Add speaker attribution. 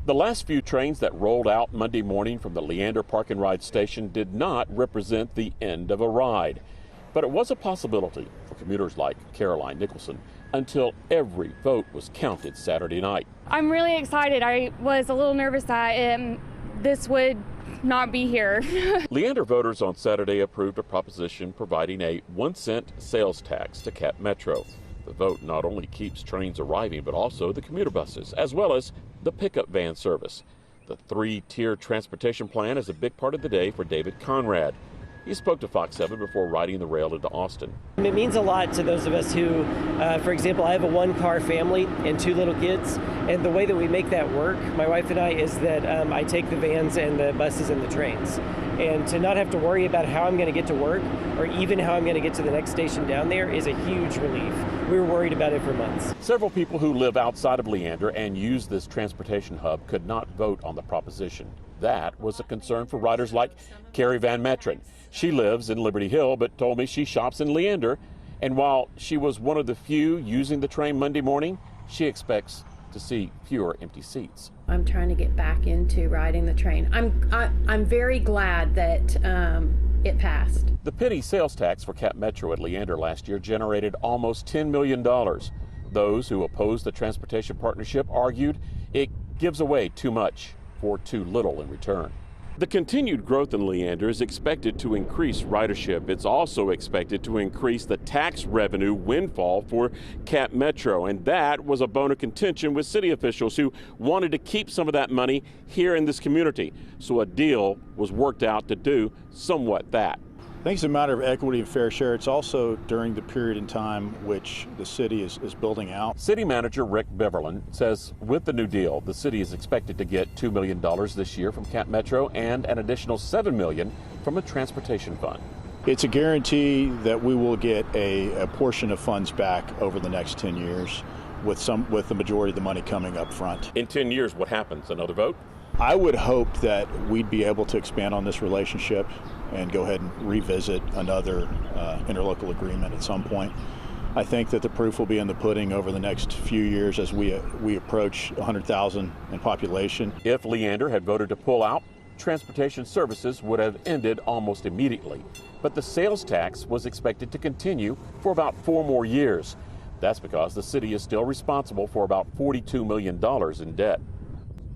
Speaker 1: The last few trains that rolled out Monday morning from the Leander Park and Ride station did not represent the end of a ride. But it was a possibility for commuters like Caroline Nicholson until every vote was counted Saturday night.
Speaker 2: I'm really excited. I was a little nervous that this would not be here.
Speaker 1: Leander voters on Saturday approved a proposition providing a 1-cent sales tax to CapMetro. The vote not only keeps trains arriving, but also the commuter buses, as well as the pickup van service. The 3-tier transportation plan is a big part of the day for David Conrad. He spoke to Fox 7 before riding the rail into Austin.
Speaker 3: It means a lot to those of us who, for example, I have a 1-car family and 2 little kids, and the way that we make that work, my wife and I, is that I take the vans and the buses and the trains. And to not have to worry about how I'm going to get to work or even how I'm going to get to the next station down there is a huge relief. We were worried about it for months.
Speaker 1: Several people who live outside of Leander and use this transportation hub could not vote on the proposition. That was a concern for riders like Carrie Van Metren. She lives in Liberty Hill, but told me she shops in Leander. And while she was one of the few using the train Monday morning, she expects to see fewer empty seats.
Speaker 4: I'm trying to get back into riding the train. I'm very glad that it passed.
Speaker 1: The penny sales tax for CapMetro at Leander last year generated almost $10 million. Those who opposed the transportation partnership argued it gives away too much for too little in return. The continued growth in Leander is expected to increase ridership. It's also expected to increase the tax revenue windfall for CapMetro, and that was a bone of contention with city officials who wanted to keep some of that money here in this community. So a deal was worked out to do somewhat that.
Speaker 5: I think it's a matter of equity and fair share. It's also during the period in time which the city is building out.
Speaker 1: City Manager Rick Beverland says with the new deal, the city is expected to get $2 million this year from CapMetro and an additional $7 million from a transportation fund.
Speaker 5: It's a guarantee that we will get a portion of funds back over the next 10 years, with the majority of the money coming up front.
Speaker 1: In 10 years, what happens? Another vote?
Speaker 5: I would hope that we'd be able to expand on this relationship and go ahead and revisit another interlocal agreement at some point. I think that the proof will be in the pudding over the next few years as we approach 100,000 in population.
Speaker 1: If Leander had voted to pull out, transportation services would have ended almost immediately. But the sales tax was expected to continue for about 4 more years. That's because the city is still responsible for about $42 million in debt.